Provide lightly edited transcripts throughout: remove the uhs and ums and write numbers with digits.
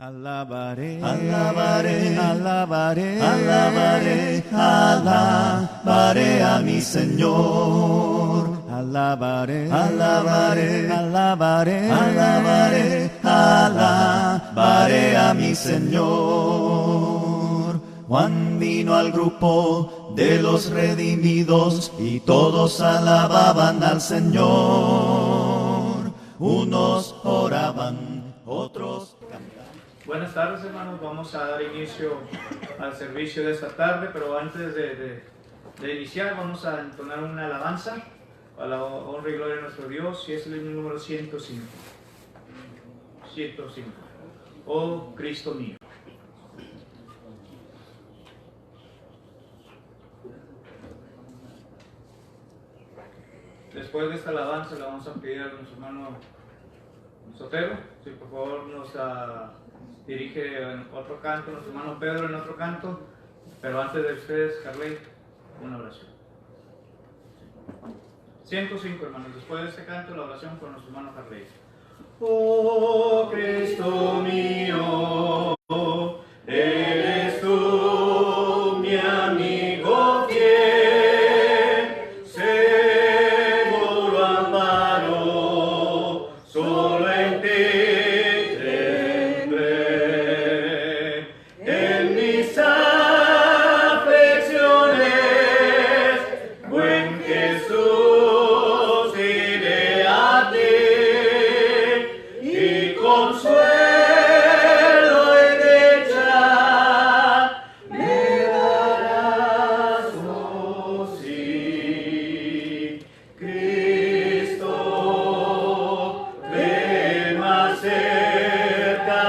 Alabaré, Alabaré, alabaré, alabaré, alabaré a mi Señor. alabaré, Alabaré, alabaré, alabaré, alabaré a mi Señor. Juan vino al grupo de los redimidos y todos alababan al Señor. Unos oraban, otros cantaban. Buenas tardes, hermanos. Vamos a dar inicio al servicio de esta tarde, pero antes de iniciar vamos a entonar una alabanza a la honra y gloria de nuestro Dios, y es el himno número 105. 105. Oh Cristo mío. Después de esta alabanza le vamos a pedir a nuestro hermano Sotero, si por favor nos dirige en otro canto, nuestro hermano Pedro en otro canto, pero antes de ustedes, Carley, una oración. 105, hermanos, después de este canto, la oración con nuestro hermano Carley. Oh Cristo mío, eres tú mi amigo fiel, seguro amparo, solo en ti tendré. En mis aflicciones, buen Jesús, iré a ti, y consuelo y dicha me darás, oh sí. Cristo, ven más cerca,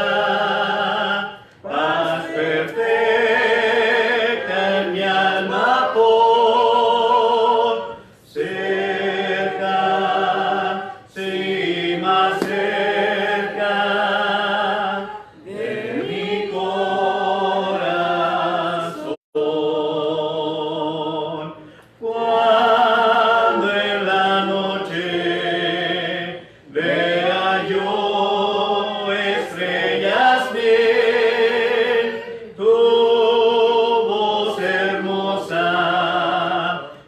paz perfecta en mi alma pon, cerca, sí, más cerca de mi corazón. Cuando en la noche vea yo estrellas mil, tu voz hermosa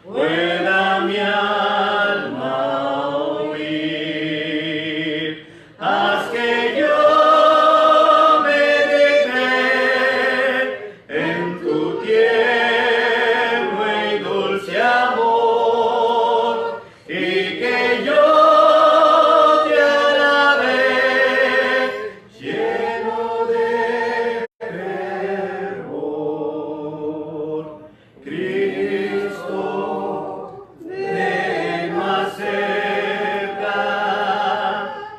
pueda mi alma oír. Haz que yo me digne en tu tierno y dulce amor, y que yo te alabe lleno de fervor. Cristo, ven más cerca,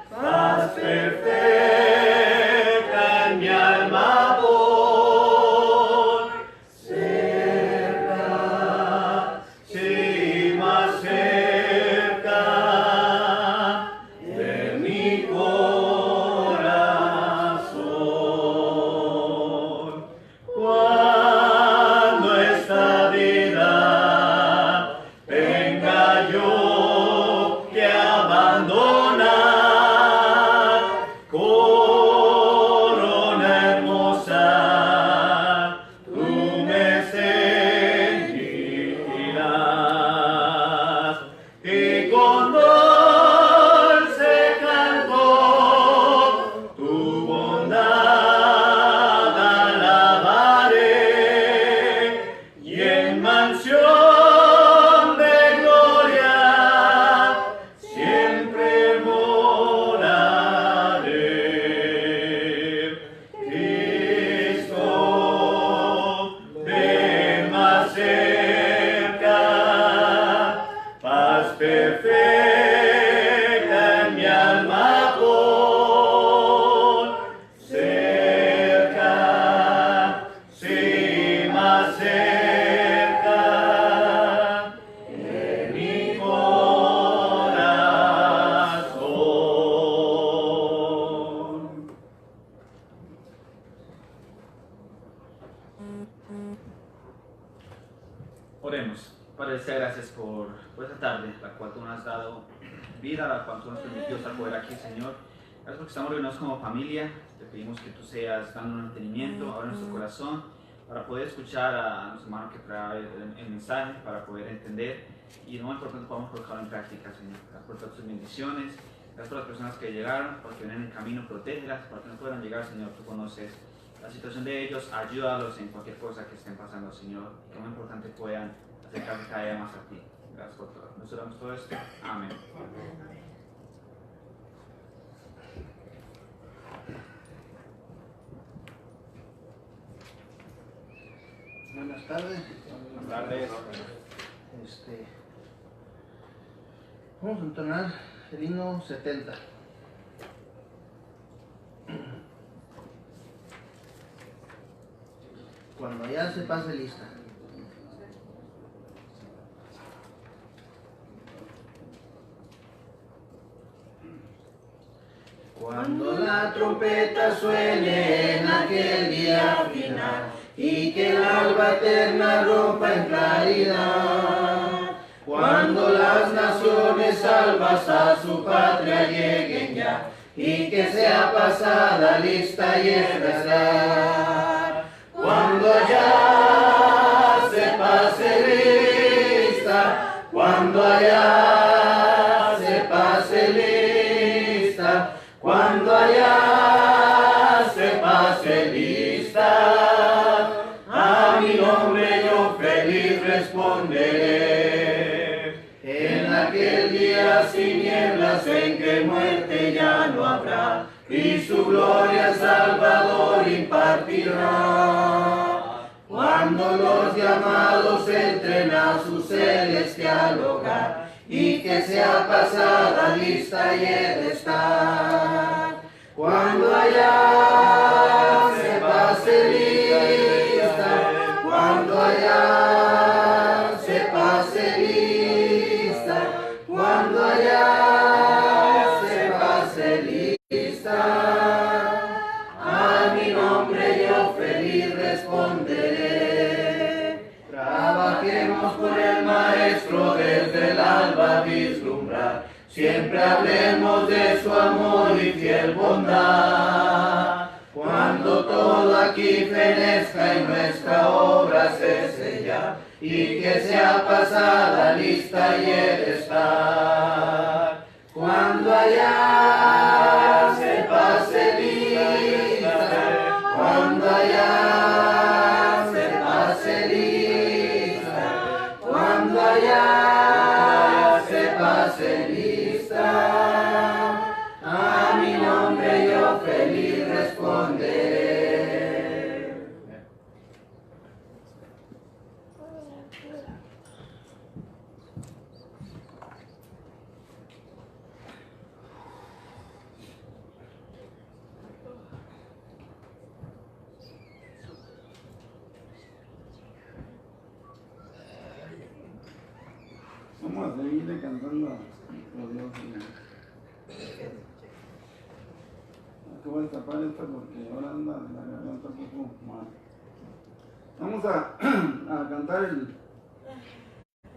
paz perfecta en mi alma pon, cerca, sí, más cerca de mi corazón. Cuando esta vida tenga yo que abandonar, corona hermosa, tú me ceñirás, y con dulce canto tu bondad alabaré, y en mansión de gloria siempre moraré. Cristo, ven más cerca, paz perfecta en mi alma pon, cerca, sí, más cerca de mi corazón. Oremos. Padre, gracias por esta tarde, la cual tú nos has dado vida, la cual tú nos permitió estar poder aquí, Señor. Gracias porque estamos reunidos como familia. Te te pedimos que tú seas dando un entendimiento ahora en nuestro corazón para poder escuchar a nuestro hermano que trae el mensaje, para poder entender y lo más importante podamos colocarlo en práctica, Señor. Gracias por todas tus bendiciones, gracias por las personas que llegaron, por que vienen en el camino, protégelas, para que no puedan llegar, Señor, tú conoces la situación de ellos, ayúdalos en cualquier cosa que estén pasando, Señor, y que lo más importante puedan acercarse cada día más a ti. Gracias por todo. Nos oramos todo esto. Amén. Buenas tardes. Buenas tardes. Vamos a entonar el himno 70. Cuando ya se pase lista. Cuando la trompeta suene en aquel día final y que el alba eterna rompa en claridad, cuando las naciones salvas a su patria lleguen ya y que sea pasada lista y estar, cuando allá se pase lista, cuando allá se pase lista, cuando allá se pase lista, a mi nombre yo feliz responderé. En aquel día sin nieblas en que muerte ya no habrá, y su gloria al Salvador impartirá. Cuando los llamados entren a su celestial hogar, y que sea pasada lista y he de estar. Cuando allá se pase lista, cuando allá se pase lista, cuando allá se pase lista, a mi nombre yo feliz responderé. Trabajemos con el Maestro desde el alba vislumbrar, siempre hablemos de su amor y fiel bondad. Cuando todo aquí fenezca y nuestra obra se sella, y que sea pasada lista y he de estar. Cuando allá se pase lista, cuando allá se pase lista, cuando allá se pase lista, a mi nombre yo feliz responderé. Vamos a seguirle cantando a Dios. Aquí voy a tapar esta porque ahora anda la garganta un poco mal. Vamos a cantar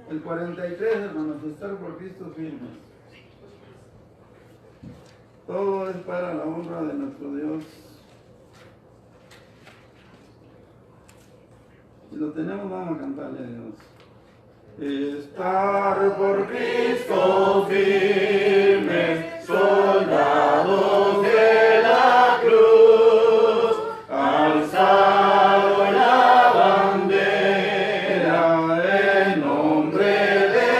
el 43, hermanos, estar por Cristo firmes. Todo es para la honra de nuestro Dios. Si lo tenemos, vamos a cantarle a Dios. Estar por Cristo firmes, soldados de la cruz, alzado la bandera en nombre de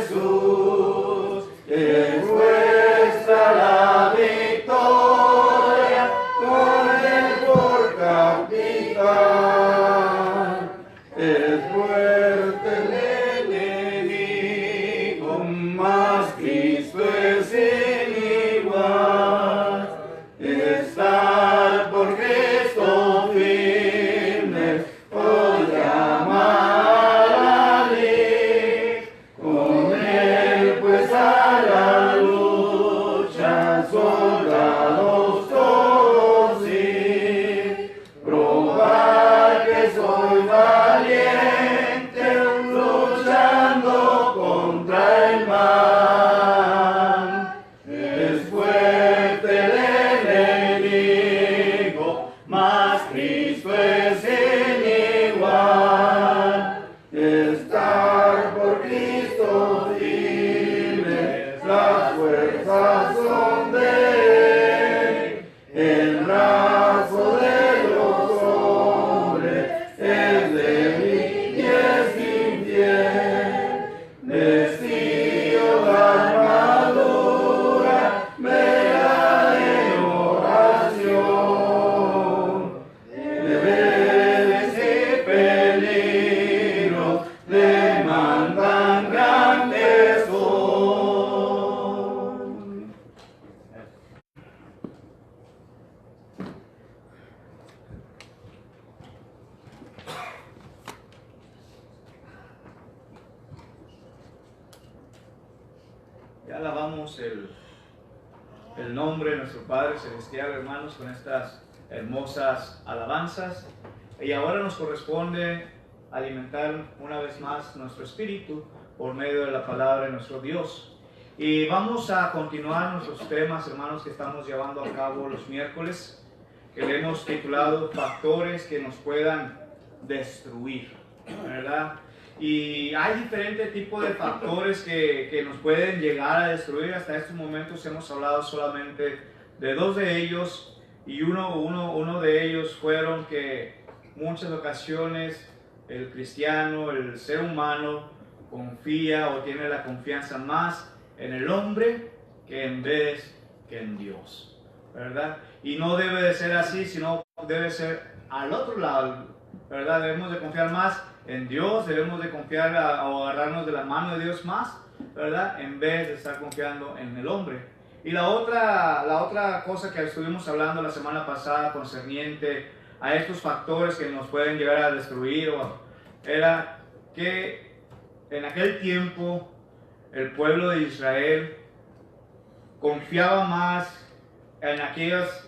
Jesús. Es vuestra la victoria con él por capitán. Es fuerte el enemigo, mas Cristo es mas Cristo es sin igual. Estar por Cristo firme, las fuerzas son de Él. El brazo de los hombres es débil y es infiel. Vestido de armadura, vela en oración. De veces y peligros demandan gran tesón. Ya alabamos el nombre de nuestro Padre Celestial, hermanos, con estas hermosas alabanzas. Y ahora nos corresponde alimentar una vez más nuestro espíritu por medio de la palabra de nuestro Dios. Y vamos a continuar nuestros temas, hermanos, que estamos llevando a cabo los miércoles, que le hemos titulado Factores que nos puedan destruir, ¿verdad? Y hay diferentes tipos de factores que nos pueden llegar a destruir. Hasta estos momentos hemos hablado solamente de dos de ellos, y uno de ellos fueron que muchas ocasiones el cristiano, el ser humano, confía o tiene la confianza más en el hombre que en vez que en Dios, ¿verdad? Y no debe de ser así, sino debe ser al otro lado, ¿verdad? Debemos de confiar más en Dios, debemos de confiar o agarrarnos de la mano de Dios más, ¿verdad? En vez de estar confiando en el hombre. Y la otra cosa que estuvimos hablando la semana pasada concerniente a estos factores que nos pueden llegar a destruir, era que en aquel tiempo el pueblo de Israel confiaba más en aquellas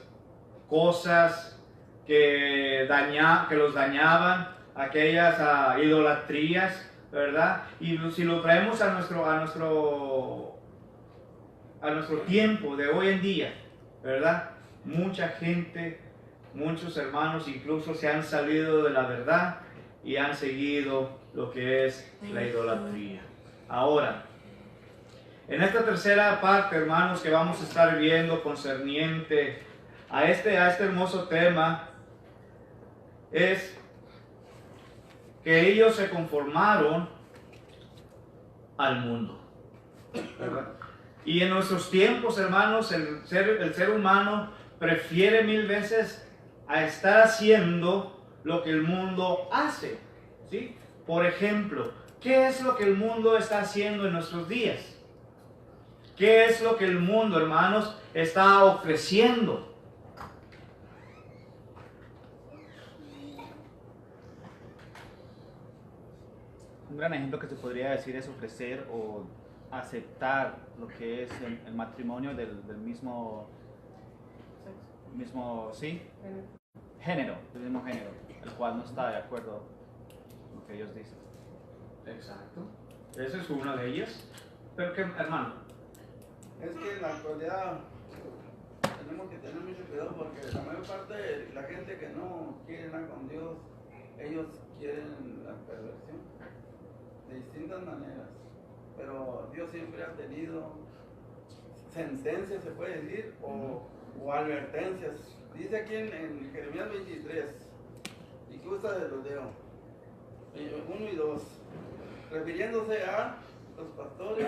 cosas que los dañaban, aquellas idolatrías, ¿verdad? Y si lo traemos a nuestro tiempo de hoy en día, ¿verdad? Mucha gente, muchos hermanos incluso se han salido de la verdad y han seguido lo que es la idolatría. Ahora, en esta tercera parte, hermanos, que vamos a estar viendo concerniente a este hermoso tema, es que ellos se conformaron al mundo, ¿verdad? Y en nuestros tiempos, hermanos, el ser humano prefiere mil veces a estar haciendo lo que el mundo hace, ¿sí? Por ejemplo, ¿qué es lo que el mundo está haciendo en nuestros días? ¿Qué es lo que el mundo, hermanos, está ofreciendo? Un gran ejemplo que se podría decir es ofrecer o aceptar lo que es el matrimonio del mismo sí, género, del mismo género, el cual no está de acuerdo con lo que ellos dicen. Exacto. Esa es una de ellas. Pero que, hermano, Es que en la actualidad tenemos que tener mucho cuidado porque la mayor parte de la gente que no quiere nada con Dios, ellos quieren la perversión de distintas maneras. Pero Dios siempre ha tenido sentencias, se puede decir, o advertencias. Dice aquí en Jeremías 23, y que usa de los leo, 1 y 2, refiriéndose a los pastores.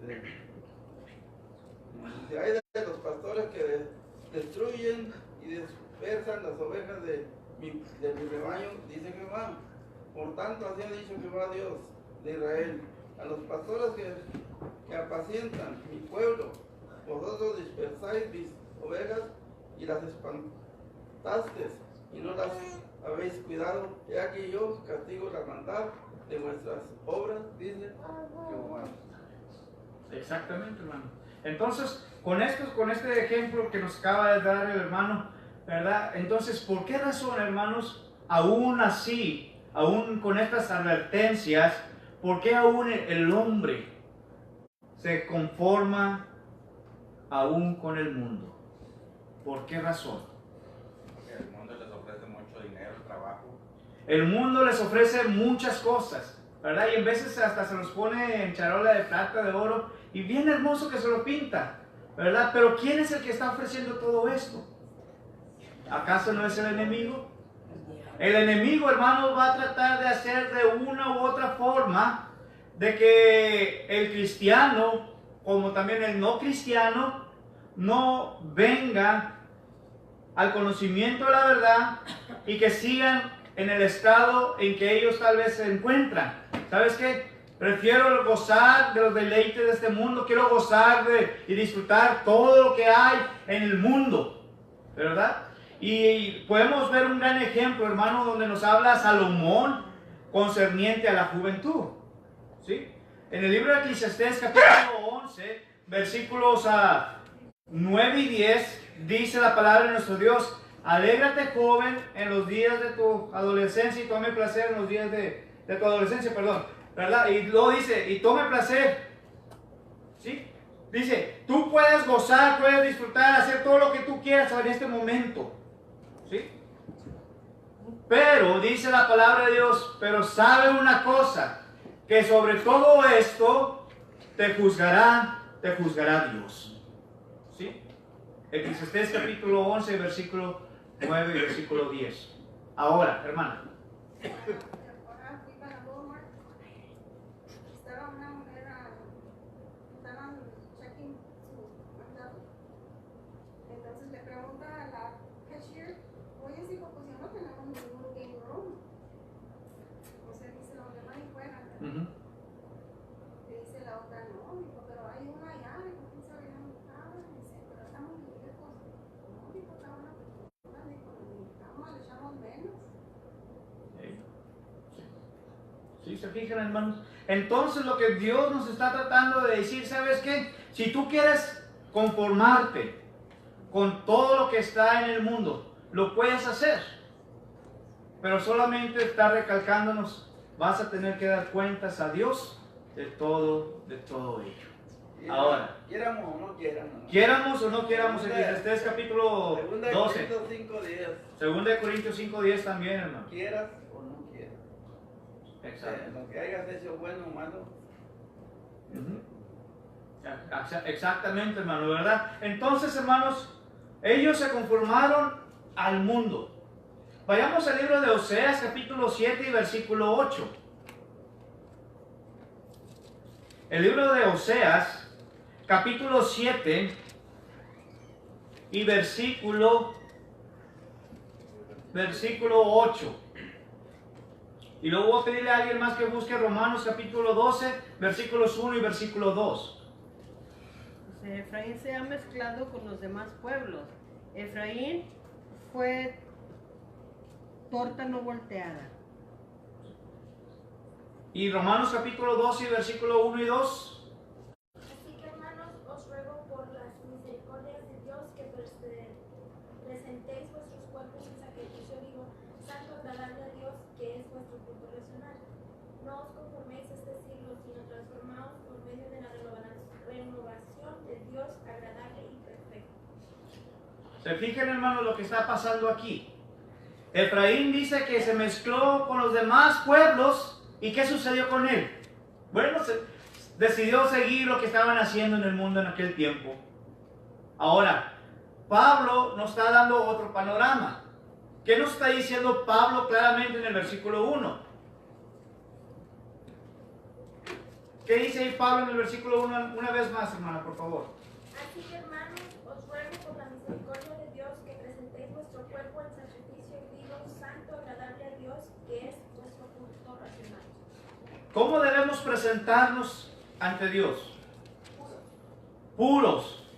Dice, hay de los pastores que destruyen y dispersan las ovejas de mi rebaño, dice Jehová. Por tanto, así ha dicho Jehová Dios de Israel, a los pastores que apacientan mi pueblo, vosotros dispersáis mis ovejas y las espantasteis y no las habéis cuidado. He aquí yo castigo la maldad de vuestras obras, dice Jehová. exactamente, hermano. Entonces, con este ejemplo que nos acaba de dar el hermano, ¿verdad? Entonces, ¿por qué razón, hermanos, aún así, aún con estas advertencias, por qué aún el hombre se conforma aún con el mundo? ¿Por qué razón? el mundo les ofrece mucho dinero, trabajo. El mundo les ofrece muchas cosas, ¿verdad? Y en veces hasta se los pone en charola de plata, de oro, y bien hermoso que se lo pinta, ¿verdad? Pero ¿quién es el que está ofreciendo todo esto? ¿Acaso no es el enemigo? El enemigo, hermano, va a tratar de hacer de una u otra forma de que el cristiano, como también el no cristiano, no venga al conocimiento de la verdad y que sigan en el estado en que ellos tal vez se encuentran. ¿Sabes qué? Prefiero gozar de los deleites de este mundo, quiero gozar y disfrutar todo lo que hay en el mundo, ¿verdad? Y podemos ver un gran ejemplo, hermano, donde nos habla Salomón concerniente a la juventud, ¿sí? En el libro de Eclesiastés, capítulo 11, versículos 9 y 10, dice la palabra de nuestro Dios: alégrate, joven, en los días de tu adolescencia, y tome placer en los días de tu adolescencia, perdón, ¿verdad? Y luego dice, y tome placer, ¿sí? Dice, tú puedes gozar, puedes disfrutar, hacer todo lo que tú quieras en este momento, ¿sí? Pero, dice la palabra de Dios, pero sabe una cosa, que sobre todo esto te juzgará Dios, ¿sí? Eclesiastés capítulo 11, versículo 9 y versículo 10. Ahora, hermana. Ahora fui para Walmart. Estaba una mujer, estaban checking su mandado. Entonces le pregunta a la cashier, oye, si pues ya no tenemos ningún game room. O sea, dice la otra, ahí fuera. Le dice la otra, no, dijo, pero hay una allá, dijo, ¿quién sabe dónde estaba? Dice, pero estamos muy lejos. No, dijo, está una persona, dijo, necesitamos, le echamos menos. ¿Sí se fijan, hermanos? Entonces lo que Dios nos está tratando de decir, ¿sabes qué? Si tú quieres conformarte con todo lo que está en el mundo, lo puedes hacer. Pero solamente está recalcándonos, vas a tener que dar cuentas a Dios de todo ello. Ahora, Quieramos o no quieramos. quieramos o no quieramos, Eclesiastés capítulo 12. 5:10. 2 Corintios 5:10 también, hermano. Quieras o no quieras. Exacto. Lo que hayas hecho bueno o malo. Exactamente, hermano, ¿verdad? Entonces, hermanos, ellos se conformaron al mundo. Vayamos al libro de Oseas, capítulo 7 y versículo 8. El libro de Oseas, capítulo 7 y versículo 8. Y luego voy a pedirle a alguien más que busque Romanos capítulo 12, versículos 1 y versículo 2. Efraín se ha mezclado con los demás pueblos. Efraín fue torta no volteada. Y Romanos capítulo 12 y versículo 1 y 2. Así que, hermanos, os ruego por las misericordias de Dios que presentéis vuestros cuerpos en sacrificio vivo, santo, agradable a Dios, que es vuestro culto racional. No os conforméis a este siglo, sino transformaos por medio de la renovación de Dios agradable y perfecto. Se fijan, hermanos, lo que está pasando aquí. Efraín dice que se mezcló con los demás pueblos. ¿Y qué sucedió con él? Bueno, decidió seguir lo que estaban haciendo en el mundo en aquel tiempo. Ahora, Pablo nos está dando otro panorama. ¿Qué nos está diciendo Pablo claramente en el versículo 1? ¿Qué dice ahí Pablo en el versículo 1? Una vez más, hermana, por favor. Así que, hermanos, os ruego por la misericordia de Dios que presentéis vuestro cuerpo en sacrificio vivo, santo, agradable a Dios, que es vuestro culto racional. ¿Cómo debemos presentarnos ante Dios? Puros.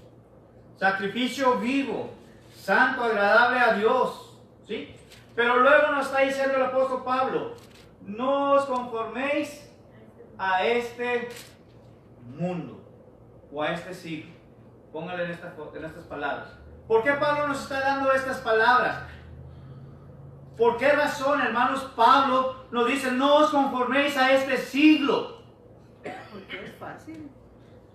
Sacrificio vivo, santo, agradable a Dios. ¿Sí? Pero luego nos está diciendo el apóstol Pablo, no os conforméis a este mundo o a este siglo. Póngale en estas palabras. ¿Por qué Pablo nos está dando estas palabras? ¿Por qué razón, hermanos, Pablo nos dice, no os conforméis a este siglo? Porque es fácil.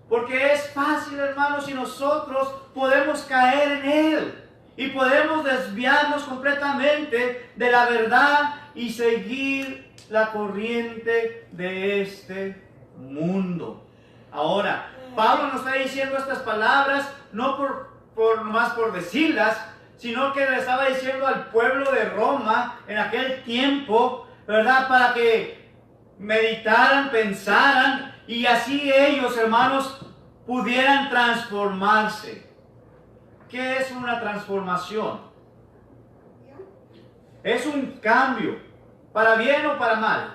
Porque es fácil, hermanos, y nosotros podemos caer en él. Y podemos desviarnos completamente de la verdad y seguir la corriente de este mundo. Ahora, Pablo nos está diciendo estas palabras no nomás por decirlas, sino que le estaba diciendo al pueblo de Roma en aquel tiempo, ¿verdad? Para que meditaran, pensaran y así ellos, hermanos, pudieran transformarse. ¿Qué es una transformación? Es un cambio, para bien o para mal.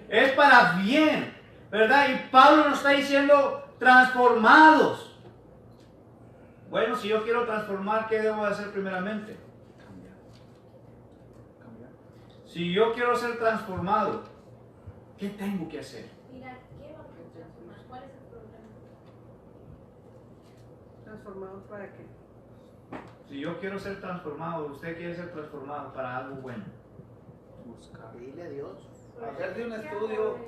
Es para bien, ¿verdad? Y Pablo nos está diciendo transformados. Bueno, si yo quiero transformar, ¿qué debo de hacer primeramente? Cambiar. Si yo quiero ser transformado, ¿qué tengo que hacer? Mira, ¿qué vamos a transformar? ¿Cuál es el problema? ¿Transformados para qué? Si yo quiero ser transformado, usted quiere ser transformado para algo bueno. Dile a Dios. Hacerse un estudio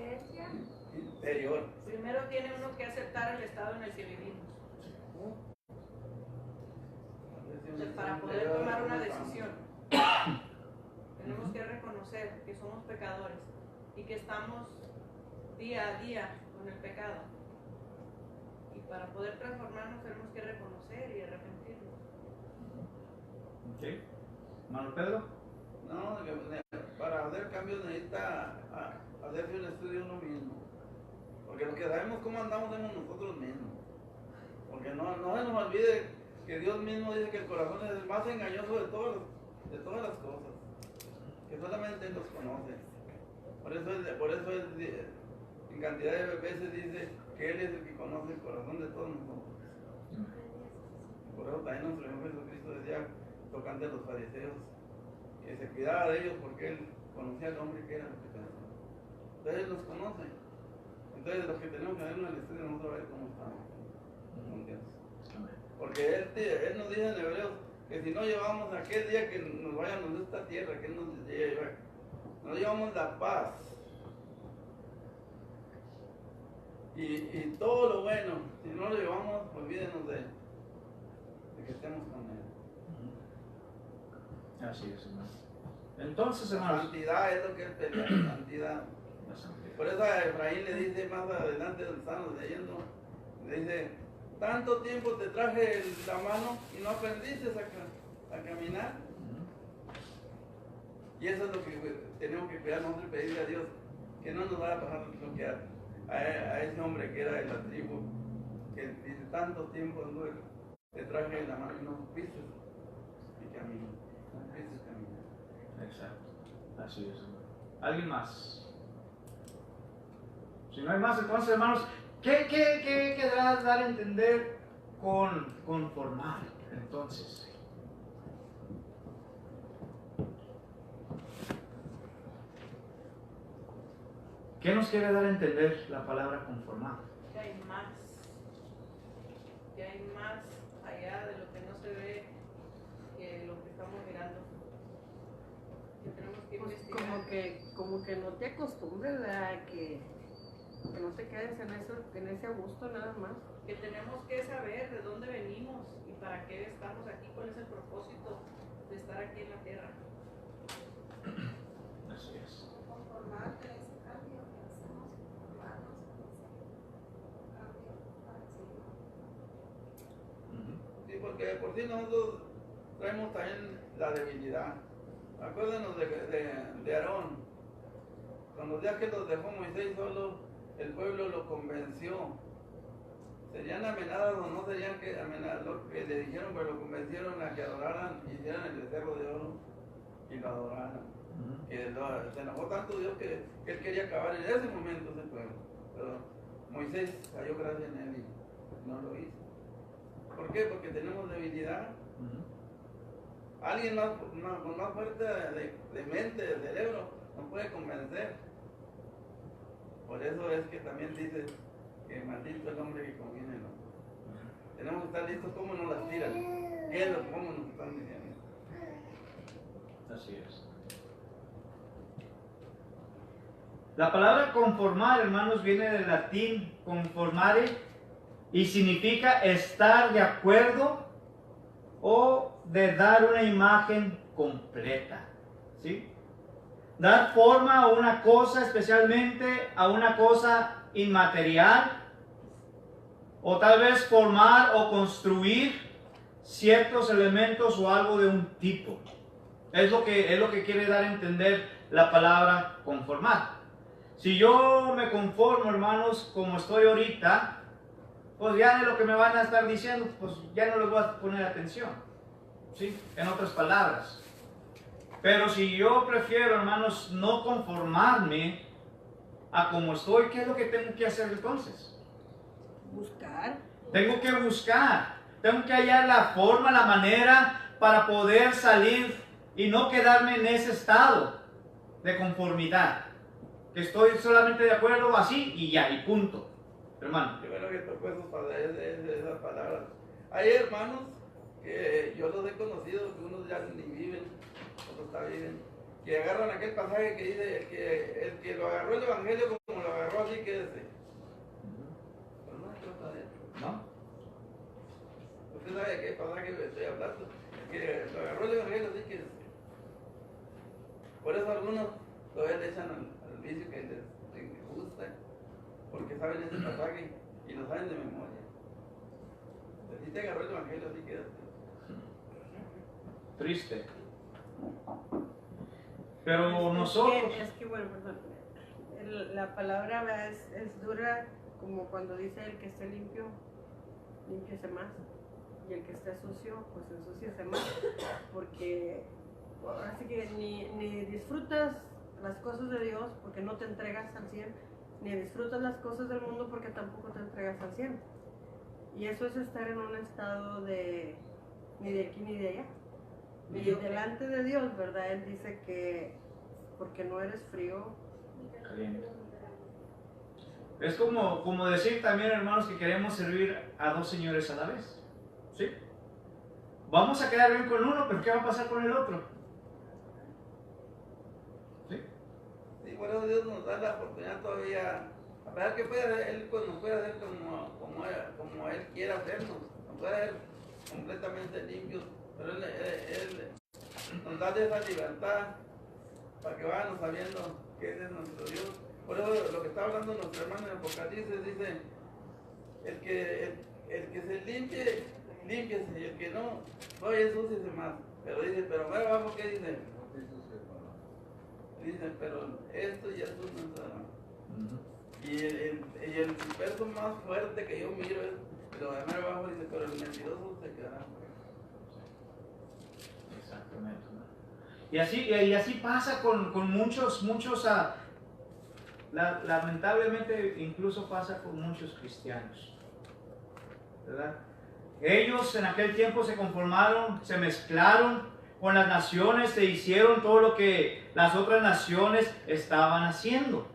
interior. Primero tiene uno que aceptar el estado en el que vivimos. Para poder tomar una decisión, tenemos que reconocer que somos pecadores y que estamos día a día con el pecado. Y para poder transformarnos tenemos que reconocer y arrepentirnos. ¿Ok? Hermano Pedro. No, para hacer cambios necesita hacerse un estudio uno mismo. Porque lo que sabemos cómo andamos somos nosotros mismos. Porque no se nos olvide que Dios mismo dice que el corazón es el más engañoso de todas las cosas. Que solamente Él los conoce. Por eso Él en cantidad de veces dice que Él es el que conoce el corazón de todos nosotros. Por eso también nuestro Señor Jesucristo decía tocante a los fariseos, que se cuidaba de ellos porque Él conocía al hombre que era lo que pensaba. Entonces Él los conoce. Entonces lo que tenemos que hacer en el estudio nosotros a ver cómo estamos con Dios. Porque él nos dice en Hebreos que si no llevamos aquel día que nos vayamos de esta tierra, que Él nos llevamos la paz y todo lo bueno. Si no lo llevamos, olvídenos de que estemos con Él. Así es, hermano. Entonces, La hermanos, santidad es lo que Él pelea, la santidad. Por eso a Efraín le dice más adelante, donde estamos leyendo, le dice: tanto tiempo te traje la mano y no aprendiste a caminar. Y eso es lo que tenemos que cuidar nosotros y pedirle a Dios, que no nos vaya a pasar lo que a ese hombre que era de la tribu, que dice: tanto tiempo te traje la mano y no supiste y caminar. No supiste caminar. exacto, así es. ¿Alguien más? Si no hay más, entonces, hermanos, ¿qué querrá dar a entender con conformar? Entonces, ¿qué nos quiere dar a entender la palabra conformar? Que hay más allá de lo que no se ve que lo que estamos mirando. Que tenemos que investigar. Como que no te acostumbres a que no te quedes en ese gusto nada más. Que tenemos que saber de dónde venimos y para qué estamos aquí, cuál es el propósito de estar aquí en la tierra. Así es. Conformarte a ese cambio que hacemos, conformarnos a ese cambio para el Señor. Sí, porque de por sí nosotros traemos también la debilidad. Acuérdenos de Aarón. Cuando ya que los dejó Moisés solo, el pueblo lo convenció. Serían amenazadas o no serían que amenazadas, lo que le dijeron, pero lo convencieron a que adoraran, hicieran el becerro de oro y lo adoraran. Se enojó tanto Dios que él quería acabar en ese momento ese pueblo. Pero Moisés cayó gracia en él y no lo hizo. ¿Por qué? Porque tenemos debilidad. Alguien con más fuerza de mente, de cerebro, nos puede convencer. Por eso es que también dice que maldito el hombre que conviene, ¿no? Tenemos que estar listos cómo nos las tiran. Cómo nos están diciendo. Así es. La palabra conformar, hermanos, viene del latín conformare y significa estar de acuerdo o de dar una imagen completa, ¿sí? Dar forma a una cosa, especialmente a una cosa inmaterial, o tal vez formar o construir ciertos elementos o algo de un tipo. Es lo que quiere dar a entender la palabra conformar. Si yo me conformo, hermanos, como estoy ahorita, pues ya de lo que me van a estar diciendo, pues ya no les voy a poner atención, ¿sí? En otras palabras. Pero si yo prefiero, hermanos, no conformarme a como estoy, ¿qué es lo que tengo que hacer entonces? Buscar. Tengo que buscar, tengo que hallar la forma, la manera para poder salir y no quedarme en ese estado de conformidad. Que estoy solamente de acuerdo así y ya, y punto. Hermano. Qué bueno que tocó esas palabras. Hay hermanos que yo los he conocido, que unos ya ni viven, otros todavía viven, que agarran aquel pasaje que dice el que lo agarró el Evangelio como lo agarró así quédese. Pero no se trata de eso. ¿No? Usted sabe de qué pasaje estoy hablando, que lo agarró el Evangelio así quédese. Por eso algunos todavía le echan al vicio que les gusta, porque saben ese pasaje y lo saben de memoria. Si te agarró el Evangelio, así quédate. Triste. Pero nosotros... Es que bueno, perdón. La palabra ¿verdad? Es dura, como cuando dice el que esté limpio, límpiese más. Y el que esté sucio, pues ensúciese más. Porque ahora sí que ni disfrutas las cosas de Dios porque no te entregas al 100, ni disfrutas las cosas del mundo porque tampoco te entregas al 100. Y eso es estar en un estado de ni de aquí ni de allá. Y delante de Dios, ¿verdad? Él dice que porque no eres frío, caliente. Es como decir también, hermanos, que queremos servir a dos señores a la vez. ¿Sí? Vamos a quedar bien con uno, pero ¿qué va a pasar con el otro? ¿Sí? Sí, por eso Dios nos da la oportunidad todavía, a pesar que Él nos puede hacer como Él quiera hacernos, nos puede hacer completamente limpios, pero Él nos da esa libertad para que vayan sabiendo que Él es nuestro Dios. Por eso lo que está hablando nuestro hermano en Apocalipsis dice, el que se limpie, límpiese, y el que no, vaya ensúciese más. Pero dice, pero más abajo, ¿qué dice? Dice, pero esto ya es una... Y el verso más fuerte que yo miro es, lo de más abajo dice, pero el mentiroso se quedará. Exactamente. Y así pasa con muchos, lamentablemente incluso pasa con muchos cristianos, ¿verdad? Ellos en aquel tiempo se conformaron, se mezclaron con las naciones, se hicieron todo lo que las otras naciones estaban haciendo,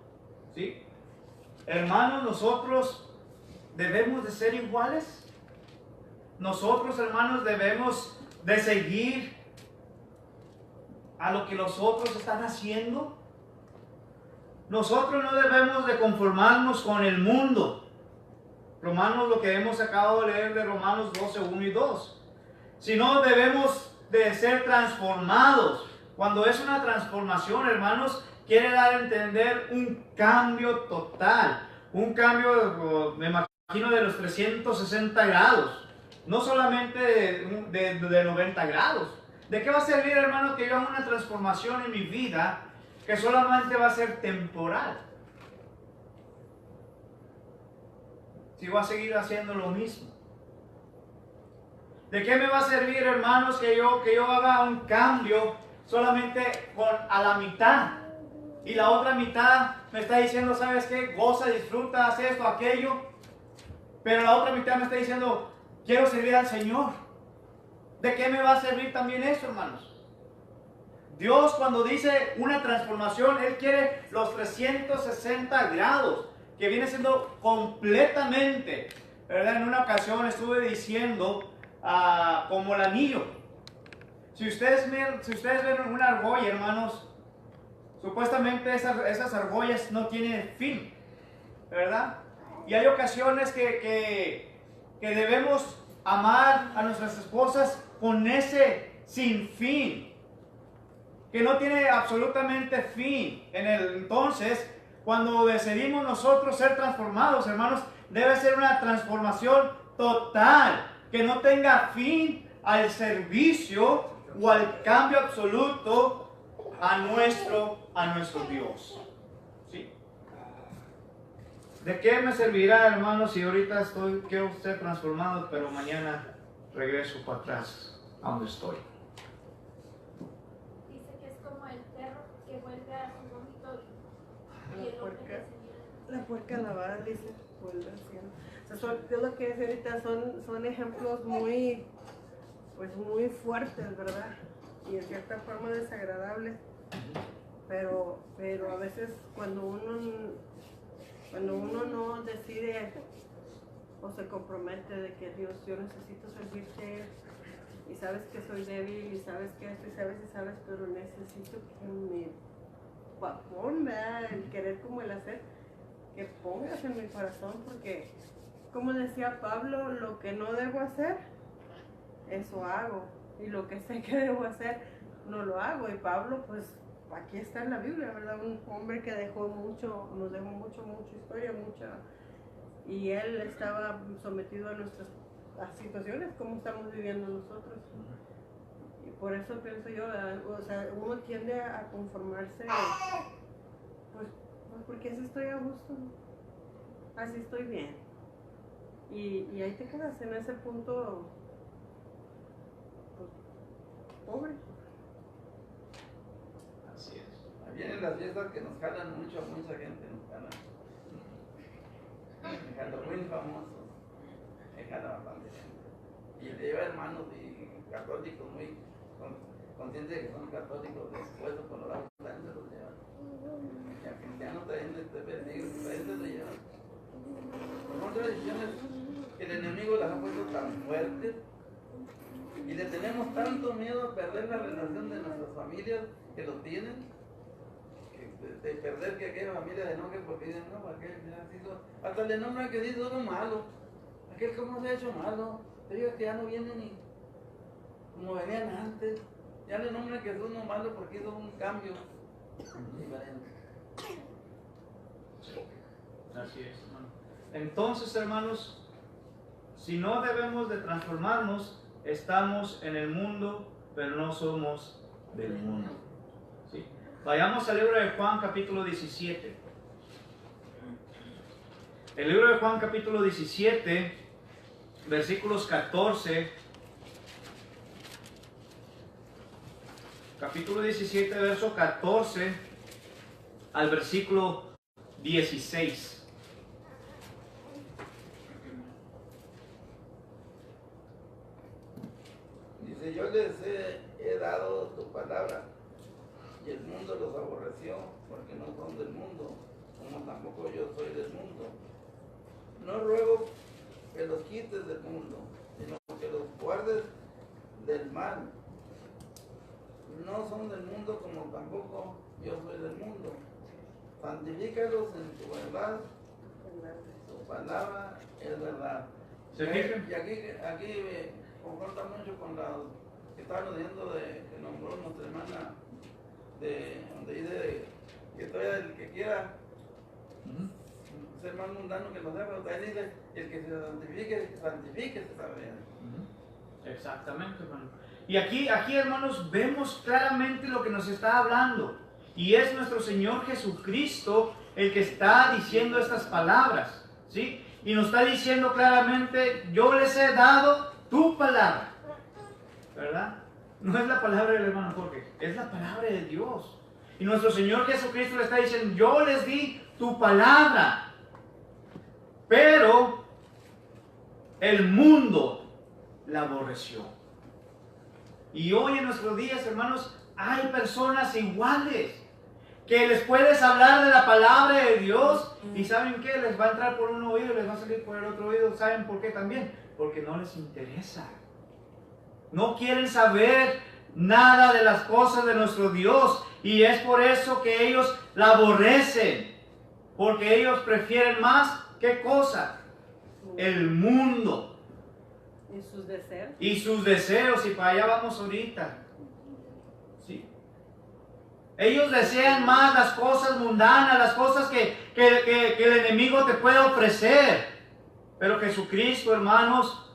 ¿sí? Hermanos, nosotros debemos de ser iguales. Nosotros, hermanos, debemos de seguir a lo que los otros están haciendo. Nosotros no debemos de conformarnos con el mundo. Romanos, lo que hemos acabado de leer de Romanos 12, 1 y 2. Sino debemos de ser transformados. Cuando es una transformación, hermanos, quiere dar a entender un cambio total. Un cambio, me imagino, de los 360 grados. No solamente de 90 grados. ¿De qué va a servir, hermanos, que yo haga una transformación en mi vida que solamente va a ser temporal? Si voy a seguir haciendo lo mismo. ¿De qué me va a servir, hermanos, que yo haga un cambio solamente a la mitad? Y la otra mitad me está diciendo, ¿sabes qué? Goza, disfruta, haz esto, aquello. Pero la otra mitad me está diciendo, quiero servir al Señor. ¿De qué me va a servir también eso, hermanos? Dios, cuando dice una transformación, Él quiere los 360 grados, que viene siendo completamente, ¿verdad? En una ocasión estuve diciendo como el anillo. Si ustedes ven una argolla, hermanos, supuestamente esas argollas no tienen fin, ¿verdad? Y hay ocasiones que debemos amar a nuestras esposas con ese sinfín, que no tiene absolutamente fin. Entonces, cuando decidimos nosotros ser transformados, hermanos, debe ser una transformación total, que no tenga fin al servicio o al cambio absoluto a nuestro Dios. ¿Sí? ¿De qué me servirá, hermanos, si ahorita quiero ser transformado, pero mañana regreso para atrás a donde estoy? Dice que es como el perro que vuelve a su vómito y el hombre que se mira. La puerca lavada, dice, vuelve al cielo. O sea, yo lo que es ahorita son ejemplos muy, pues muy fuertes, ¿verdad? Y en cierta forma desagradables. Pero a veces cuando uno no decide o se compromete de que Dios, yo necesito servirte y sabes que soy débil y sabes que esto y sabes, pero necesito que me ponga el querer como el hacer, que pongas en mi corazón, porque como decía Pablo, lo que no debo hacer, eso hago, y lo que sé que debo hacer, no lo hago. Y Pablo, pues aquí está en la Biblia, ¿verdad? Un hombre que nos dejó mucha historia, y él estaba sometido a nuestras situaciones como estamos viviendo nosotros. Y por eso pienso yo, o sea, uno tiende a conformarse, pues porque así estoy a gusto, así estoy bien. Y ahí te quedas en ese punto, pues, pobre. Así es. Vienen las fiestas que nos jalan mucho, a mucha gente nos jalan. En Halloween famoso, me jala bastante gente. Y le lleva hermanos y católicos muy conscientes de que son católicos, después los colorados también se los llevan. Y a cristianos también se los llevan. Son tradiciones que el enemigo las ha puesto tan fuertes y le tenemos tanto miedo a perder la relación de nuestras familias que lo tienen, de perder que aquella familia se enoje porque dicen, no, aquel ya se hizo, hasta le nombran que se hizo uno malo, aquel como se ha hecho malo, te digo que ya no viene ni como venían antes, ya le nombran que es uno malo porque hizo un cambio diferente. Así es, hermano. Entonces, hermanos, si no debemos de transformarnos, estamos en el mundo, pero no somos del mundo. ¿Sí? Vayamos al libro de Juan, capítulo 17. El libro de Juan, capítulo 17, versículos 14. Capítulo 17, verso 14 al versículo 16. Dice, yo les he dado tu palabra y el mundo los aborreció porque no son del mundo, como tampoco yo soy del mundo. No ruego que los quites del mundo, sino que los guardes del mal. No son del mundo como tampoco yo soy del mundo. Santifícalos en tu verdad, tu palabra es verdad. ¿Se fijan? Y aquí confronta mucho con la que estaban diciendo que nombró nuestra hermana, donde dice que todavía el que quiera ser más mundano que lo sea, pero también dice el que se santifique se sabe. Exactamente, hermano. Y aquí, hermanos, vemos claramente lo que nos está hablando. Y es nuestro Señor Jesucristo el que está diciendo estas palabras, ¿sí? Y nos está diciendo claramente, yo les he dado tu palabra, ¿verdad? No es la palabra del hermano Jorge, es la palabra de Dios. Y nuestro Señor Jesucristo le está diciendo, yo les di tu palabra, pero el mundo la aborreció. Y hoy en nuestros días, hermanos, hay personas iguales que les puedes hablar de la palabra de Dios y ¿saben qué? Les va a entrar por un oído y les va a salir por el otro oído. ¿Saben por qué también? Porque no les interesa. No quieren saber nada de las cosas de nuestro Dios y es por eso que ellos la aborrecen. Porque ellos prefieren más, ¿qué cosa? El mundo. Y sus deseos. Y sus deseos, y para allá vamos ahorita. ¿Sí? Ellos desean más las cosas mundanas, las cosas que el enemigo te puede ofrecer. Pero Jesucristo, hermanos,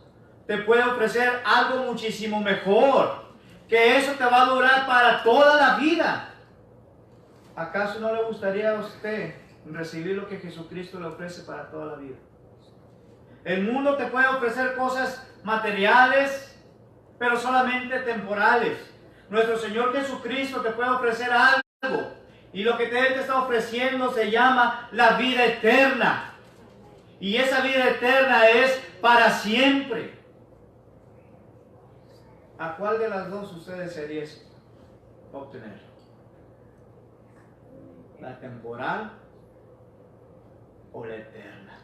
te puede ofrecer algo muchísimo mejor. Que eso te va a durar para toda la vida. ¿Acaso no le gustaría a usted recibir lo que Jesucristo le ofrece para toda la vida? El mundo te puede ofrecer cosas materiales, pero solamente temporales. Nuestro Señor Jesucristo te puede ofrecer algo. Y lo que Él te está ofreciendo se llama la vida eterna. Y esa vida eterna es para siempre. ¿A cuál de las dos usted desearía obtener? ¿La temporal o la eterna?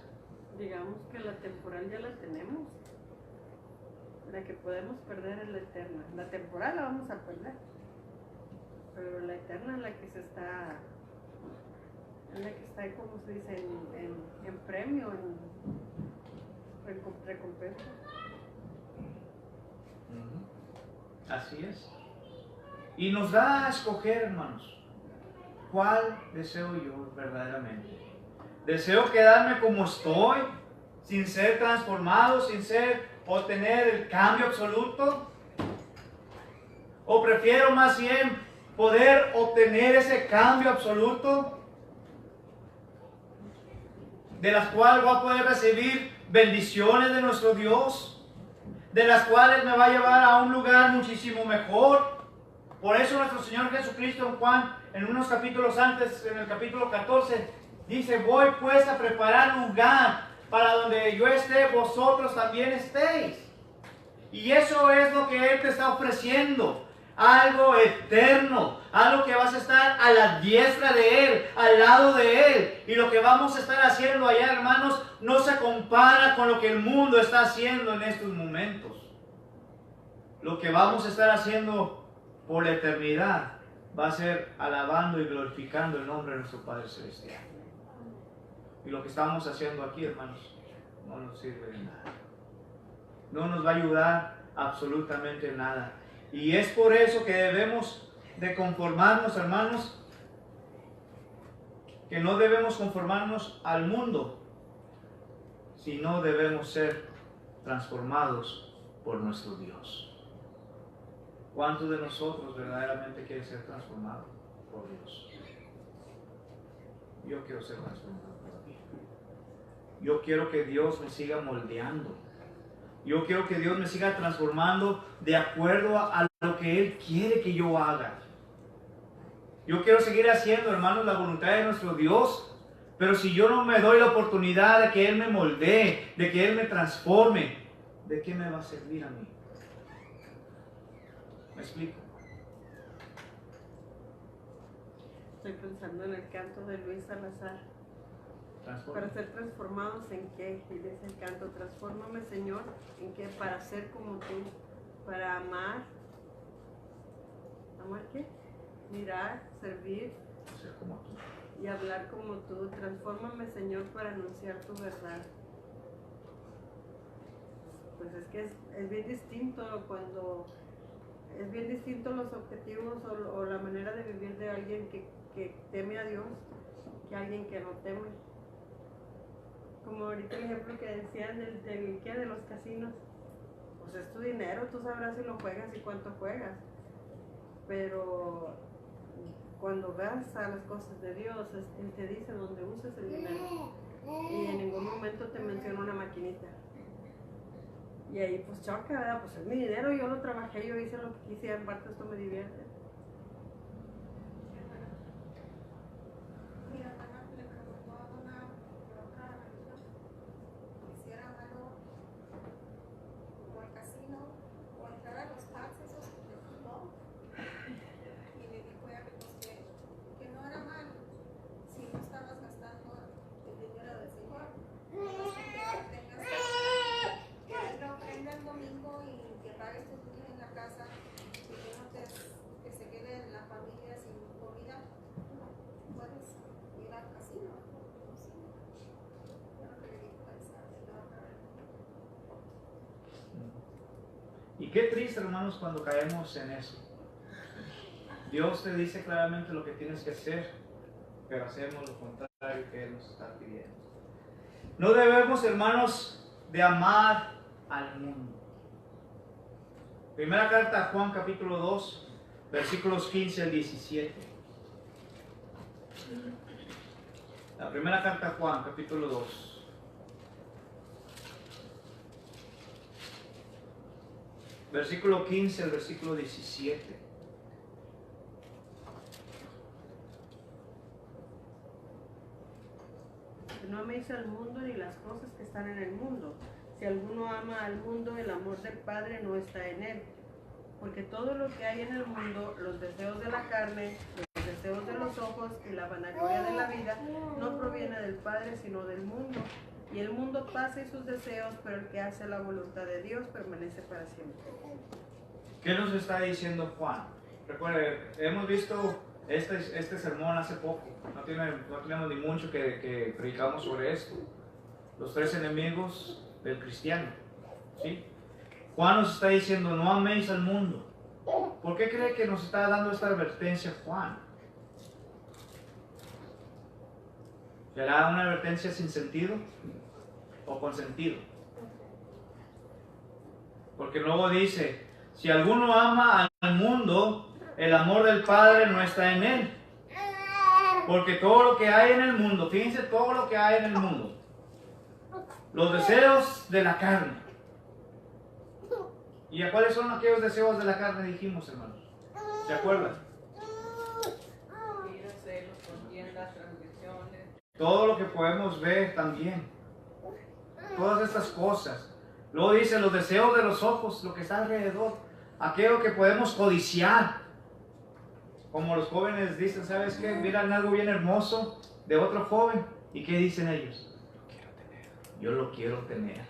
Digamos que la temporal ya la tenemos. La que podemos perder es la eterna. La temporal la vamos a perder. Pero la eterna es la que está, como se dice, en premio, en recompensa. Así es. Y nos da a escoger, hermanos, ¿cuál deseo yo verdaderamente? ¿Deseo quedarme como estoy, sin ser transformado, sin obtener el cambio absoluto? ¿O prefiero más bien poder obtener ese cambio absoluto, de las cuales voy a poder recibir bendiciones de nuestro Dios, de las cuales me va a llevar a un lugar muchísimo mejor? Por eso nuestro Señor Jesucristo en Juan, en unos capítulos antes, en el capítulo 14, dice: voy pues a preparar lugar para donde yo esté, vosotros también estéis. Y eso es lo que Él te está ofreciendo. Algo eterno, algo que vas a estar a la diestra de Él, al lado de Él. Y lo que vamos a estar haciendo allá, hermanos, no se compara con lo que el mundo está haciendo en estos momentos. Lo que vamos a estar haciendo por la eternidad va a ser alabando y glorificando el nombre de nuestro Padre Celestial. Y lo que estamos haciendo aquí, hermanos, no nos sirve de nada. No nos va a ayudar absolutamente nada. Y es por eso que debemos de conformarnos, hermanos, que no debemos conformarnos al mundo, sino debemos ser transformados por nuestro Dios. ¿Cuántos de nosotros verdaderamente quieren ser transformados por Dios? Yo quiero ser transformado por Dios. Yo quiero que Dios me siga moldeando. Yo quiero que Dios me siga transformando de acuerdo a lo que Él quiere que yo haga. Yo quiero seguir haciendo, hermanos, la voluntad de nuestro Dios. Pero si yo no me doy la oportunidad de que Él me moldee, de que Él me transforme, ¿de qué me va a servir a mí? ¿Me explico? Estoy pensando en el canto de Luis Salazar. Para ser transformados en qué, y dice el canto: transfórmame, Señor, en qué, para ser como tú, para amar. ¿Amar qué? Mirar, servir, Ser como tú. y hablar como tú. Transfórmame, Señor, para anunciar tu verdad. Pues es que es bien distinto cuando es bien distinto los objetivos o la manera de vivir de alguien que teme a Dios que alguien que no teme. Como ahorita el ejemplo que decían de los casinos. Pues es tu dinero, tú sabrás si lo juegas y cuánto juegas. Pero cuando veas a las cosas de Dios, Él te dice dónde uses el dinero. Y en ningún momento te menciona una maquinita. Y ahí pues choca, ¿verdad? Pues es mi dinero, yo lo trabajé, yo hice lo que quise, en parte esto me divierte. Mi hermana le preguntó a una otra religión que hiciera algo como el casino o entrar a los pubs esos de fútbol. Y le dijo ella que no era malo si no estabas gastando el dinero del Señor. Que Él lo prenda el domingo y que pagues tus niños en la casa y que no te qué triste, hermanos, cuando caemos en eso. Dios te dice claramente lo que tienes que hacer, pero hacemos lo contrario que Él nos está pidiendo. No debemos, hermanos, de amar al mundo. Primera carta a Juan, capítulo 2, versículos 15 al 17. La primera carta a Juan, capítulo 2. Versículo 15 al versículo 17. No améis al mundo ni las cosas que están en el mundo. Si alguno ama al mundo, el amor del Padre no está en él. Porque todo lo que hay en el mundo, los deseos de la carne, los deseos de los ojos y la vanagloria de la vida, no proviene del Padre, sino del mundo. Y el mundo pasa y sus deseos, pero el que hace la voluntad de Dios permanece para siempre. ¿Qué nos está diciendo Juan? Recuerde, hemos visto este sermón hace poco. No tenemos ni mucho que predicamos sobre esto. Los 3 enemigos del cristiano. ¿Sí? Juan nos está diciendo, no améis al mundo. ¿Por qué cree que nos está dando esta advertencia Juan? ¿Será una advertencia sin sentido o con sentido? Porque luego dice, si alguno ama al mundo, el amor del Padre no está en él. Porque todo lo que hay en el mundo, fíjense todo lo que hay en el mundo, los deseos de la carne. ¿Y a cuáles son aquellos deseos de la carne dijimos, hermanos? ¿Se acuerdan? Ira, celos, contiendas, transgresiones. Todo lo que podemos ver también. Todas estas cosas. Luego dice los deseos de los ojos, lo que está alrededor. Aquello que podemos codiciar. Como los jóvenes dicen, ¿sabes qué? Miran algo bien hermoso de otro joven. ¿Y qué dicen ellos? Lo quiero tener. Yo lo quiero tener.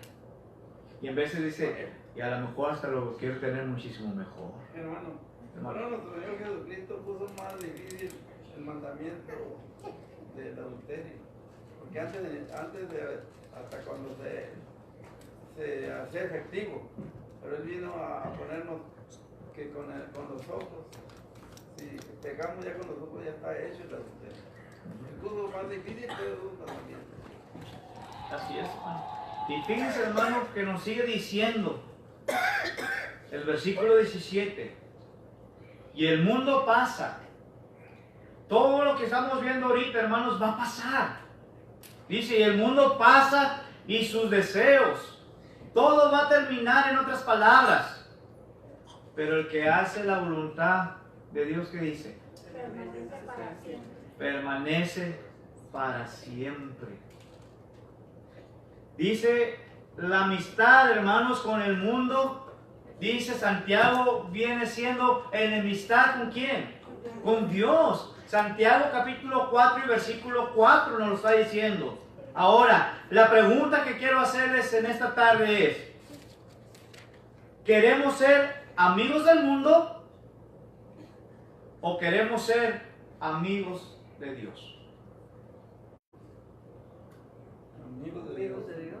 Y en vez de dice, y a lo mejor hasta lo quiero tener muchísimo mejor. Hermano, nuestro Señor Jesucristo puso más difícil el mandamiento del adulterio. Porque antes de hasta cuando se hacía efectivo, pero Él vino a ponernos que con los ojos, si pegamos ya con los ojos ya está hecho el adulterio. Él puso más difícil, pero un mandamiento. Así es, hermano. Y fíjense, hermano, que nos sigue diciendo el versículo 17. Y el mundo pasa. Todo lo que estamos viendo ahorita, hermanos, va a pasar. Dice, y el mundo pasa y sus deseos. Todo va a terminar, en otras palabras. Pero el que hace la voluntad de Dios, ¿qué dice? Permanece para siempre. Permanece para siempre. Dice, la amistad, hermanos, con el mundo, dice Santiago, viene siendo enemistad ¿con quién? Con Dios. Santiago capítulo 4 y versículo 4 nos lo está diciendo. Ahora, la pregunta que quiero hacerles en esta tarde es, ¿queremos ser amigos del mundo o queremos ser amigos de Dios? Amigos de Amigos Dios. de Dios.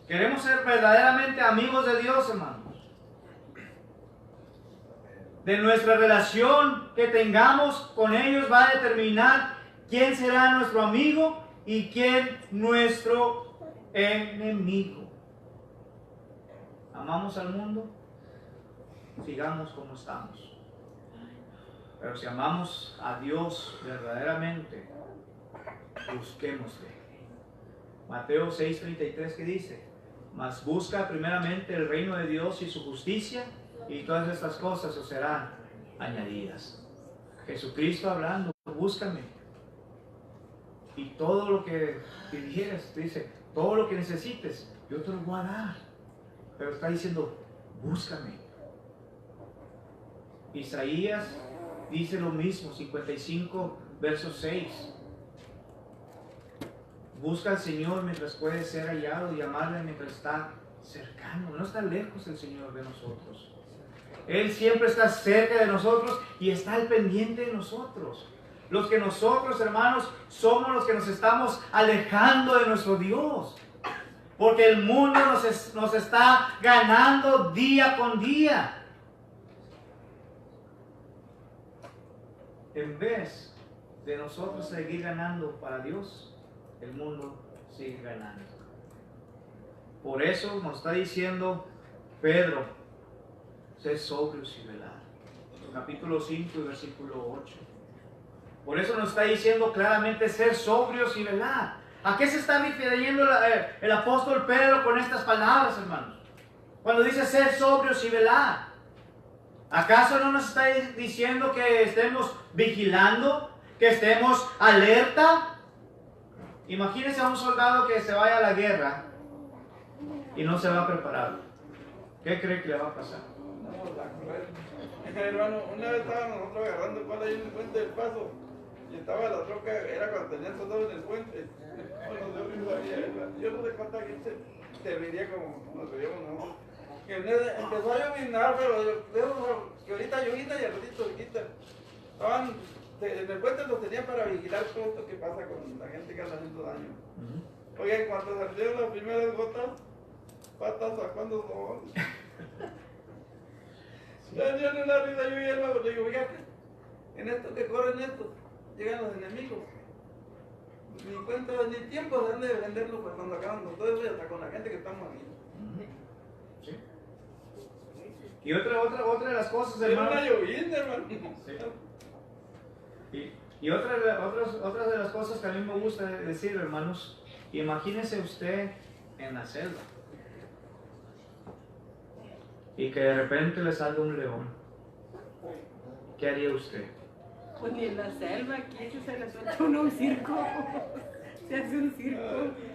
¿Queremos ser verdaderamente amigos de Dios, hermanos? De nuestra relación que tengamos con ellos va a determinar quién será nuestro amigo y quién nuestro enemigo. ¿Amamos al mundo? Sigamos como estamos. Pero si amamos a Dios verdaderamente, busquémosle. Mateo 6:33, ¿qué dice? Mas busca primeramente el reino de Dios y su justicia, y todas estas cosas os serán añadidas. Jesucristo hablando, búscame. Y todo lo que pidieres, dice, todo lo que necesites, yo te lo voy a dar. Pero está diciendo, búscame. Isaías dice lo mismo, 55, verso 6. Busca al Señor mientras puede ser hallado y amarle mientras está cercano. No está lejos el Señor de nosotros. Él siempre está cerca de nosotros y está al pendiente de nosotros. Los que nosotros, hermanos, somos los que nos estamos alejando de nuestro Dios. Porque el mundo nos está ganando día con día. en vez de nosotros seguir ganando para Dios, el mundo sigue ganando. Por eso nos está diciendo Pedro, sé sobrios y velad. Capítulo 5 y versículo 8. Por eso nos está diciendo claramente ser sobrios y velad. ¿A qué se está refiriendo el apóstol Pedro con estas palabras, hermanos? Cuando dice ser sobrios y velad. ¿Acaso no nos está diciendo que estemos vigilando? ¿Que estemos alerta? Imagínense a un soldado que se vaya a la guerra y no se va preparado. ¿Qué cree que le va a pasar? Vamos a correr. Hermano, una vez estábamos nosotros agarrando pala ahí en el puente del Paso y estaba la troca, era cuando tenían soldados en el puente. Yo no sé cuánta gente se veía como nos veíamos nosotros. Que empezó a llovinar, pero que ahorita llovina y al ratito se quita. Estaban, en el puente los tenían para vigilar todo esto que pasa con la gente que anda haciendo daño. Oye, cuando salieron las primeras gotas, patas sacando son. Yo en una risa yo y él le digo, fíjate, en esto que corren estos, llegan los enemigos. Ni cuenta, ni tiempo se han de venderlo pues, cuando acaban todo eso y hasta con la gente que estamos aquí. ¿Sí? Y otra de las cosas, hermano. Era una llovizna, hermano. Sí. Y otra de las cosas que a mí me gusta decir, hermanos, imagínese usted en la selva y que de repente le salga un león. ¿Qué haría usted? Pues ni en la selva, aquí se le suelta uno un circo. Se hace un circo.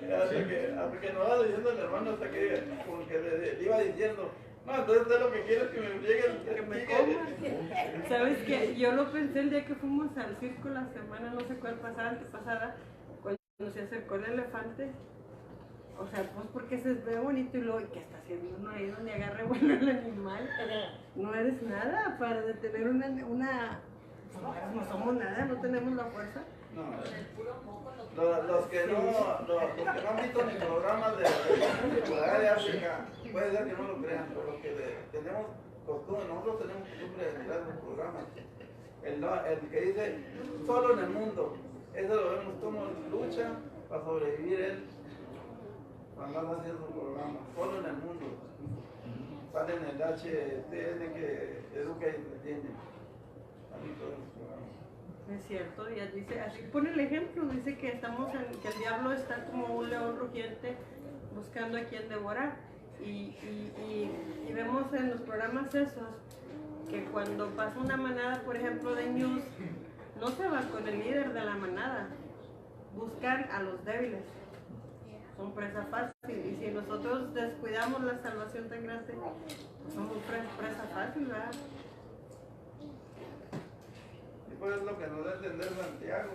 Hasta que no va diciendo el hermano, hasta que como que le iba diciendo, no, entonces usted lo que quiere es que me llegue que me coma. ¿Sabes qué? Yo lo pensé el día que fuimos al circo la semana, no sé cuál antepasada, cuando se acercó el elefante. O sea, pues porque se ve bonito y luego, ¿qué está haciendo uno ahí donde agarre bueno el animal? No eres nada para detener una no somos nada, no tenemos la fuerza. No, los que no han visto ni programas de África, puede ser que no lo crean, pero los que tenemos costumbre, nosotros tenemos costumbre de mirar los programas. El que dice, solo en el mundo, eso lo vemos como lucha para sobrevivir él. Cuando anda haciendo su programa, solo en el mundo. Sale en el HTN que educa y entretiene. Es cierto, y dice, así pone el ejemplo, dice que que el diablo está como un león rugiente buscando a quien devorar. Y vemos en los programas esos que cuando pasa una manada, por ejemplo, de ñus, no se va con el líder de la manada, buscan a los débiles. Son presa fácil, y si nosotros descuidamos la salvación tan grande, pues somos presa fácil, ¿verdad? Y pues es lo que nos da a entender Santiago.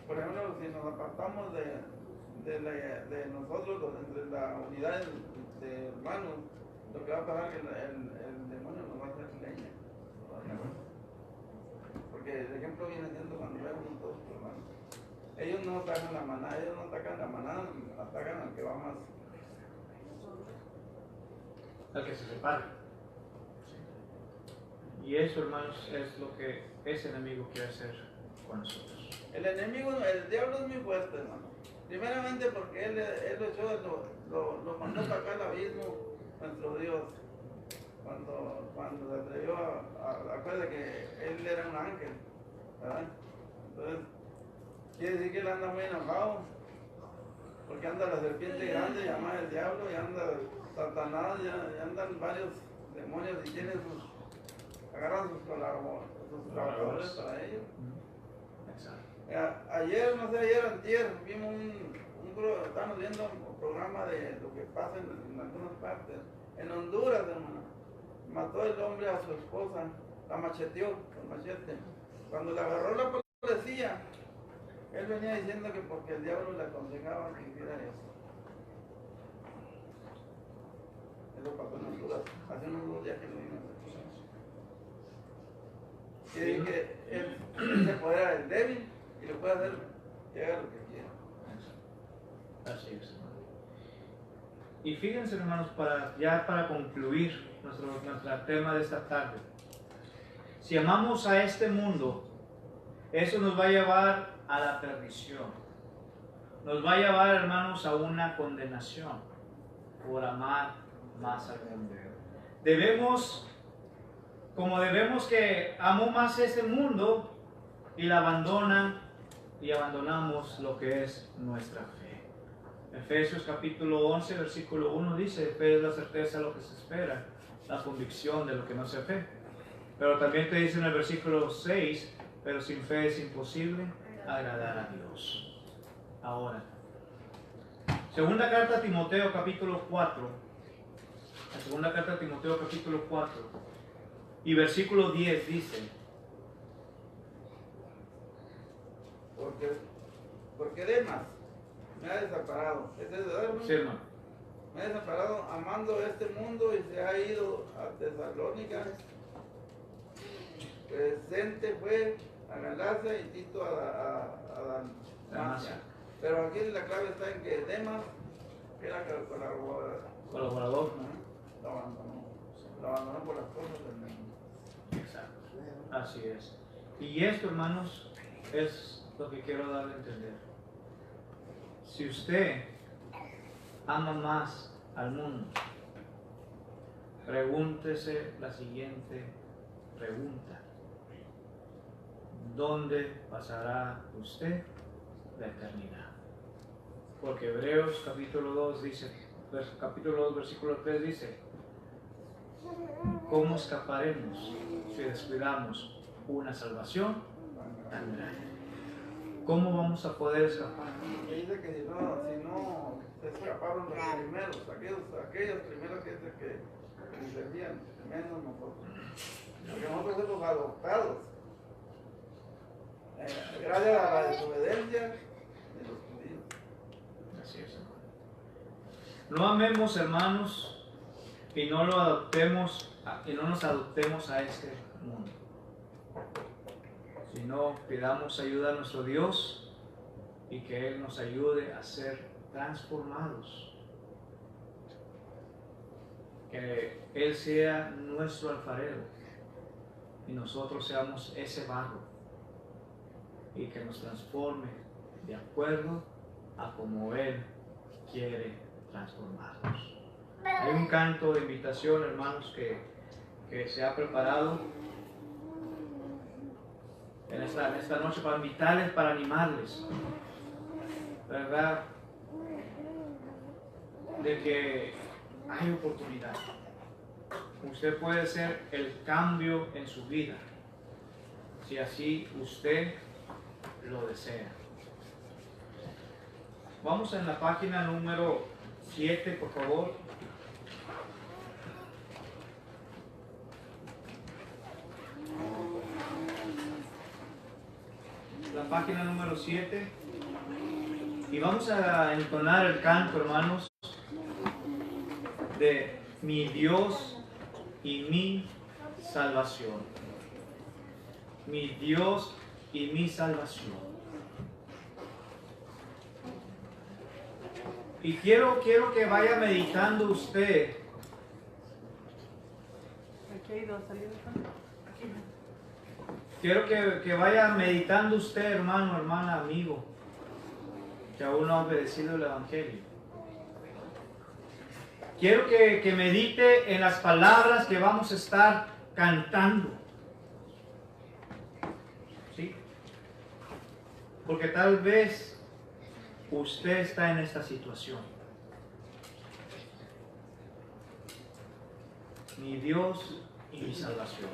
Por ejemplo, si nos apartamos de nosotros, entre la unidad de hermanos, lo que va a pasar es que el demonio nos va a hacer leña. Porque el ejemplo viene siendo cuando vemos todos los hermanos. Ellos no atacan la manada, atacan al que va más. Al que se separa. Y eso, hermanos, es lo que ese enemigo quiere hacer con nosotros. El enemigo, el diablo es muy fuerte, hermano. Primeramente porque él lo mandó para acá al abismo, nuestro Dios. Cuando se atrevió acuérdate que él era un ángel, ¿verdad? Entonces, quiere decir que él anda muy enojado, porque anda la serpiente grande llamada el diablo, y anda Satanás, y andan varios demonios y tienen agarran sus trabajadores para ellos. Ayer, no sé, antier, vimos estábamos viendo un programa de lo que pasa en algunas partes. En Honduras, hermano, mató el hombre a su esposa, la macheteó con machete. Cuando la agarró la policía, él venía diciendo que porque el diablo le aconsejaba que hiciera eso. Eso pasó en Honduras, hace unos 2 días que lo vimos. Quiere que él se apodera del débil y le puede hacer que haga lo que quiera. Así es, hermano. Y fíjense, hermanos, para concluir nuestro tema de esta tarde. Si amamos a este mundo, eso nos va a llevar a la perdición. Nos va a llevar, hermanos, a una condenación por amar más al mundo. Debemos que amo más este mundo y la abandonan y abandonamos lo que es nuestra fe. Efesios capítulo 11, versículo 1 dice: fe es la certeza de lo que se espera, la convicción de lo que no se ve. Pero también te dice en el versículo 6, pero sin fe es imposible agradar a Dios. Ahora, segunda carta a Timoteo capítulo 4, la segunda carta a Timoteo capítulo 4 y versículo 10 dice: porque Demas me ha desamparado. ¿Es de verdad, hermano? Sí, hermano. Me ha desamparado amando este mundo y se ha ido a Tesalónica. Presente fue a Galacia y Tito a Dalmacia. Pero aquí la clave está en que Demas era Colaborador. Lo abandonó por las cosas del mundo. Exacto. Así es. Y esto, hermanos, es lo que quiero dar a entender. Si usted ama más al mundo, pregúntese la siguiente pregunta: ¿dónde pasará usted la eternidad? Porque Hebreos capítulo 2 dice, capítulo 2 versículo 3 dice: ¿cómo escaparemos si descuidamos una salvación tan grande? ¿Cómo vamos a poder escapar? Y dice que si no se escaparon los primeros, aquellos primeros que decían, menos nosotros. Porque nosotros somos adoptados. Gracias a la desobediencia de los judíos. Así es, hermano. No amemos, hermanos, y no nos adoptemos a este mundo, sino pidamos ayuda a nuestro Dios y que Él nos ayude a ser transformados, que Él sea nuestro alfarero y nosotros seamos ese barro, y que nos transforme de acuerdo a como Él quiere transformarnos. Hay un canto de invitación, hermanos, que se ha preparado en esta noche para invitarles, para animarles, ¿verdad? De que hay oportunidad. Usted puede hacer el cambio en su vida, si así usted lo desea. Vamos en la página número 7, por favor. La página número 7. Y vamos a entonar el canto, hermanos, de mi Dios y mi salvación. Mi Dios y mi salvación. Y quiero que vaya meditando usted. Quiero que vaya meditando usted, hermano, hermana, amigo, que aún no ha obedecido el Evangelio. Quiero que medite en las palabras que vamos a estar cantando. ¿Sí? Porque tal vez usted está en esta situación. Mi Dios y mi salvación.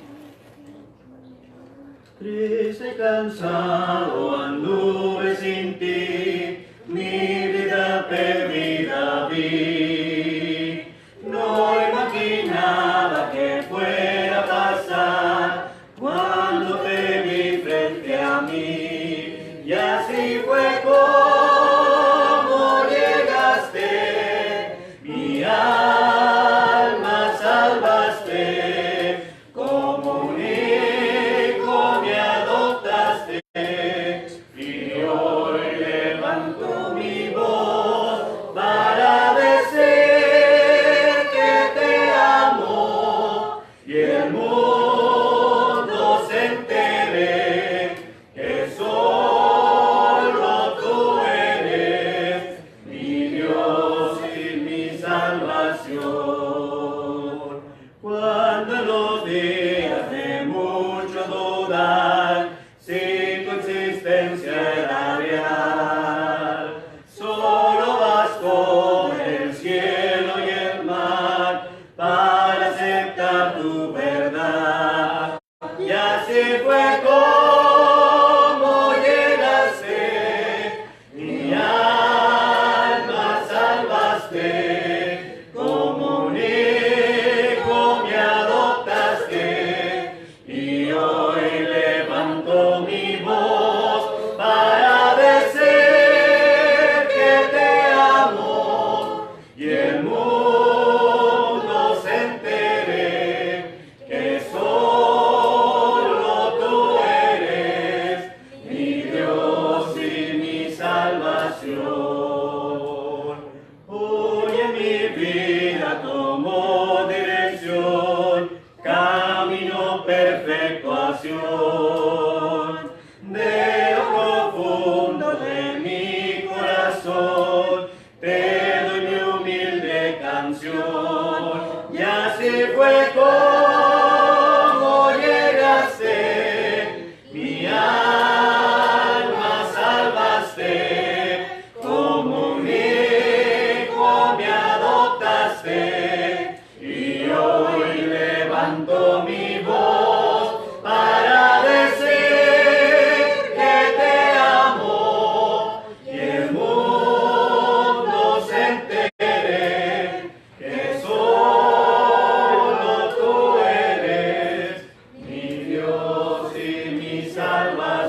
Triste y cansado anduve sin ti, mi vida perdida vi. No imaginaba que fuera a pasar cuando te vi frente a mí. Y así fue como llegaste, mi alma salvaste, como un hijo me adoptaste. Y hoy levanto mi voz para decir que te amo, y el mundo se entere que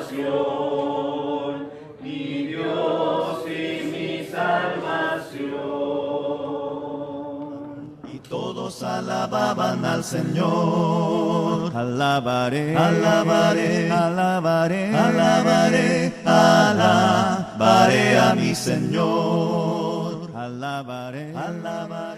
salvación, mi Dios y mi salvación. Y todos alababan al Señor. Alabaré, alabaré, alabaré, alabaré, alabaré a mi Señor. Alabaré, alabaré.